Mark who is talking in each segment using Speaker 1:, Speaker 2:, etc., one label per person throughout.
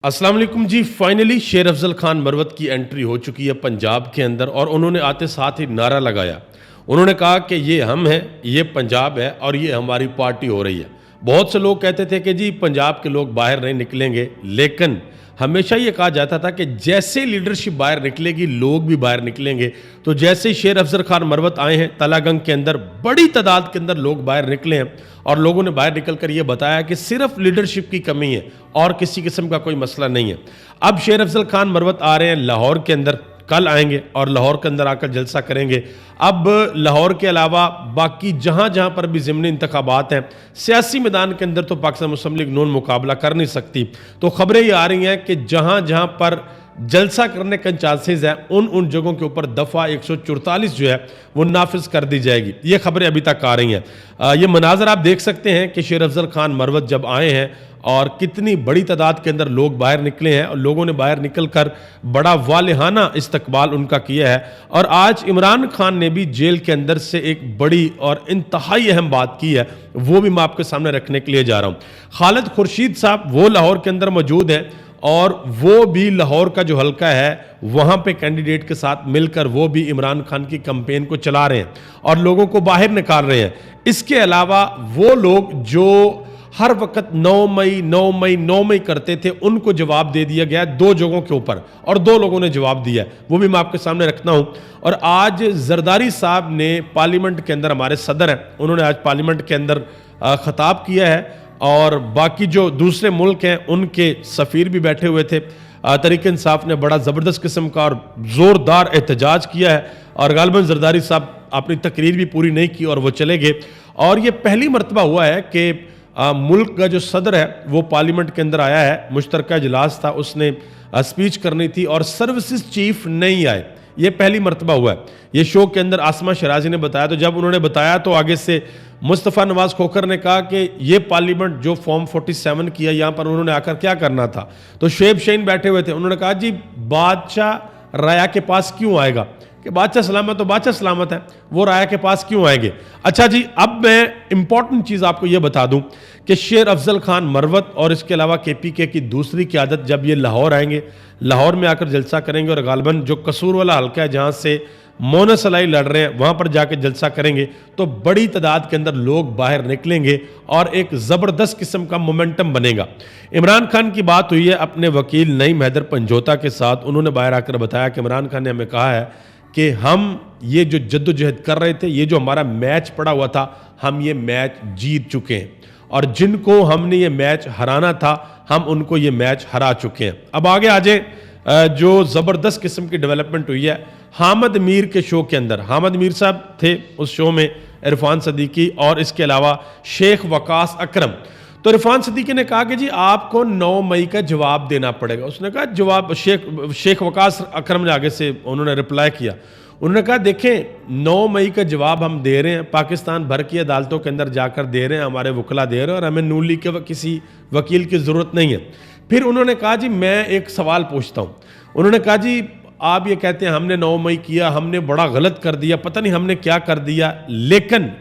Speaker 1: अस्सलाम वालेकुम जी। फाइनली शेर अफजल खान मरवत की एंट्री हो चुकी है पंजाब के अंदर और उन्होंने आते साथ ही नारा लगाया। उन्होंने कहा कि ये हम हैं, ये पंजाब है और ये हमारी पार्टी हो रही है। बहुत से लोग कहते थे कि जी पंजाब के लोग बाहर नहीं निकलेंगे, लेकिन हमेशा ये कहा जाता था कि जैसे लीडरशिप बाहर निकलेगी लोग भी बाहर निकलेंगे। तो जैसे ही शेर अफजल खान मरवत आए हैं तलागंग के अंदर बड़ी तादाद के अंदर लोग बाहर निकले हैं और लोगों ने बाहर निकल कर ये बताया कि सिर्फ लीडरशिप की कमी है और किसी किस्म का कोई मसला नहीं है। अब शेर अफजल खान मरवत आ रहे हैं लाहौर के अंदर, कल आएंगे और लाहौर के अंदर आकर जलसा करेंगे। अब लाहौर के अलावा बाकी जहाँ जहाँ पर भी ज़िमनी इंतखाबात हैं, सियासी मैदान के अंदर तो पाकिस्तान मुस्लिम लीग नून मुकाबला कर नहीं सकती। तो खबरें ये आ रही हैं कि जहाँ जहाँ पर जलसा करने का चांसेस है उन जगहों के ऊपर दफ़ा 144 जो है वो नाफिज कर दी जाएगी। ये खबरें अभी तक आ रही हैं। ये मनाजर आप देख सकते हैं कि शेर अफजल खान मरवत जब आए हैं और कितनी बड़ी तादाद के अंदर लोग बाहर निकले हैं और लोगों ने बाहर निकल कर बड़ा वालिहाना इस्तकबाल उनका किया है। और आज इमरान खान ने भी जेल के अंदर से एक बड़ी और इंतहाई अहम बात की है, वो भी मैं आपके सामने रखने के लिए जा रहा हूँ। खालिद खुर्शीद साहब वो लाहौर के अंदर मौजूद हैं और वो भी लाहौर का जो हलका है वहाँ पे कैंडिडेट के साथ मिलकर वो भी इमरान खान की कैंपेन को चला रहे हैं और लोगों को बाहर निकाल रहे हैं। इसके अलावा वो लोग जो हर वक्त 9 मई करते थे उनको जवाब दे दिया गया 2 जगहों के ऊपर और 2 लोगों ने जवाब दिया, वो भी मैं आपके सामने रखता हूं। और आज जरदारी साहब ने पार्लियामेंट के अंदर, हमारे सदर हैं, उन्होंने आज पार्लियामेंट के अंदर खिताब किया है और बाकी जो दूसरे मुल्क हैं उनके सफ़ीर भी बैठे हुए थे। तहरीक इंसाफ ने बड़ा ज़बरदस्त किस्म का और ज़ोरदार एहतजाज किया है और गालिबन जरदारी साहब अपनी तकरीर भी पूरी नहीं की और वो चले गए। और ये पहली मरतबा हुआ है कि मुल्क का जो सदर है वो पार्लियामेंट के अंदर आया है। मुश्तरका इजलास था, उसने स्पीच करनी थी और सर्विसेज चीफ नहीं आए, ये पहली मरतबा हुआ है। ये शो के अंदर आसमा शराजी ने बताया, तो जब उन्होंने बताया तो आगे से मुस्तफ़ा नवाज़ खोखर ने कहा कि ये पार्लियामेंट जो फॉर्म 47 किया यहाँ पर उन्होंने आकर क्या करना था। तो शुएब शहीन बैठे हुए थे, उन्होंने कहा जी बादशाह राया के पास क्यों आएगा, कि बादशाह सलामत तो बादशाह सलामत है, वो राया के पास क्यों आएंगे। अच्छा जी, अब मैं इंपॉर्टेंट चीज़ आपको ये बता दूं कि शेर अफजल खान मरवत और इसके अलावा KPK की दूसरी क़यादत जब ये लाहौर आएंगे, लाहौर में आकर जलसा करेंगे और गालिबन जो कसूर वाला हल्का है जहाँ से मोना सलाई लड़ रहे हैं वहाँ पर जाके जलसा करेंगे, तो बड़ी तादाद के अंदर लोग बाहर निकलेंगे और एक ज़बरदस्त किस्म का मोमेंटम बनेगा। इमरान खान की बात हुई है अपने वकील नईम हैदर पंजोता के साथ, उन्होंने बाहर आकर बताया कि इमरान खान ने हमें कहा है कि हम ये जो जद्दोजहद कर रहे थे, ये जो हमारा मैच पड़ा हुआ था, हम ये मैच जीत चुके हैं और जिनको हमने ये मैच हराना था हम उनको ये मैच हरा चुके हैं। अब आगे आ जाए जो ज़बरदस्त किस्म की डेवलपमेंट हुई है हामिद मीर के शो के अंदर। हामिद मीर साहब थे उस शो में, इरफान सदीकी और इसके अलावा शेख वकास अकरम। तो इरफान सदीकी ने कहा कि जी आपको 9 मई का जवाब देना पड़ेगा। उसने कहा जवाब, शेख वकास अकरम ने आगे से उन्होंने रिप्लाई किया, उन्होंने कहा देखें 9 मई का जवाब हम दे रहे हैं, पाकिस्तान भर की अदालतों के अंदर जाकर दे रहे हैं, हमारे वकला दे रहे हैं और हमें नून लीग के किसी वकील की ज़रूरत नहीं है। फिर उन्होंने कहा जी मैं एक सवाल पूछता हूँ। उन्होंने कहा जी आप ये कहते हैं हमने 9 मई किया, हमने बड़ा गलत कर दिया, पता नहीं हमने क्या कर दिया, लेकिन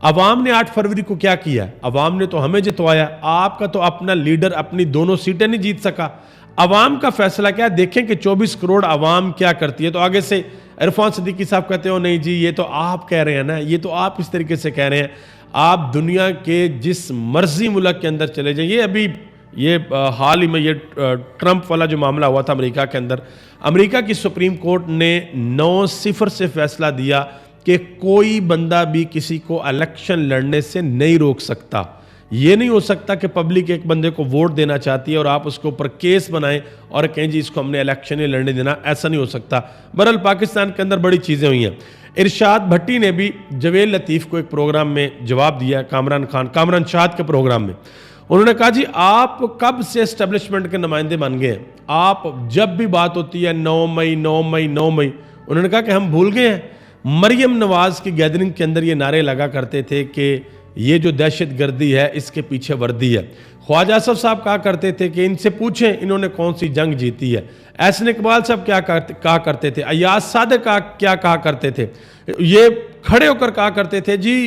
Speaker 1: अवाम ने 8 फरवरी को क्या किया, अवाम ने तो हमें जितवाया, आपका तो अपना लीडर अपनी दोनों सीटें नहीं जीत सका, अवाम का फैसला क्या, देखें कि 24 करोड़ अवाम क्या करती है। तो आगे से इरफान सदीकी साहब कहते हो नहीं जी ये तो आप कह रहे हैं ना, ये तो आप इस तरीके से कह रहे हैं, आप दुनिया के जिस मर्जी मुल्क के अंदर चले जाइए। अभी ये हाल ही में ये ट्रंप वाला जो मामला हुआ था अमेरिका के अंदर, अमेरिका की सुप्रीम कोर्ट ने 9-0 से फैसला दिया कि कोई बंदा भी किसी को इलेक्शन लड़ने से नहीं रोक सकता। ये नहीं हो सकता कि पब्लिक एक बंदे को वोट देना चाहती है और आप उसके ऊपर केस बनाएं और कहें जी इसको हमने इलेक्शन ही लड़ने देना, ऐसा नहीं हो सकता। बहरहाल पाकिस्तान के अंदर बड़ी चीज़ें हुई हैं। इरशाद भट्टी ने भी जवेद लतीफ़ को एक प्रोग्राम में जवाब दिया, कामरान शाद के प्रोग्राम में। उन्होंने कहा जी आप कब से एस्टेब्लिशमेंट के नुमाइंदे बन गए हैं, आप जब भी बात होती है 9 मई, उन्होंने कहा कि हम भूल गए हैं। मरियम नवाज़ की गैदरिंग के अंदर ये नारे लगा करते थे कि ये जो दहशत गर्दी है इसके पीछे वर्दी है। ख्वाजा आसफ साहब कहा करते थे कि इनसे पूछें इन्होंने कौन सी जंग जीती है। एहसन इकबाल साहब क्या कहा करते थे, अयाज सादिक क्या कहा करते थे, ये खड़े होकर कहा करते थे जी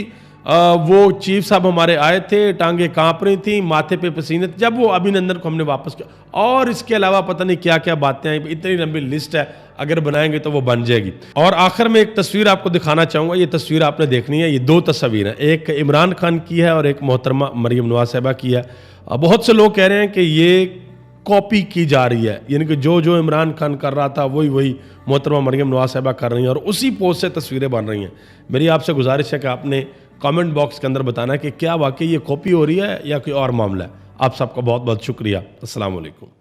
Speaker 1: وہ چیف صاحب ہمارے آئے تھے, ٹانگیں کانپ رہی تھیں, ماتھے پہ پسینے تھے, جب وہ ابھینندن کو ہم نے واپس کیا. اور اس کے علاوہ پتہ نہیں کیا کیا باتیں ہیں, اتنی لمبی لسٹ ہے, اگر بنائیں گے تو وہ بن جائے گی. اور آخر میں ایک تصویر آپ کو دکھانا چاہوں گا, یہ تصویر آپ نے دیکھنی ہے. یہ دو تصویر ہیں, ایک عمران خان کی ہے اور ایک محترمہ مریم نواز صاحبہ کی ہے. بہت سے لوگ کہہ رہے ہیں کہ یہ کاپی کی جا رہی ہے, یعنی کہ جو عمران خان کر رہا تھا وہی محترمہ مریم نواز صاحبہ کر رہی ہیں, اور اسی پوز سے تصویریں بن رہی ہیں. میری آپ سے گزارش ہے کہ آپ نے کامنٹ باکس کے اندر بتانا ہے کہ کیا واقعی یہ کاپی ہو رہی ہے یا کوئی اور معاملہ ہے. آپ سب کا بہت بہت شکریہ. السلام علیکم.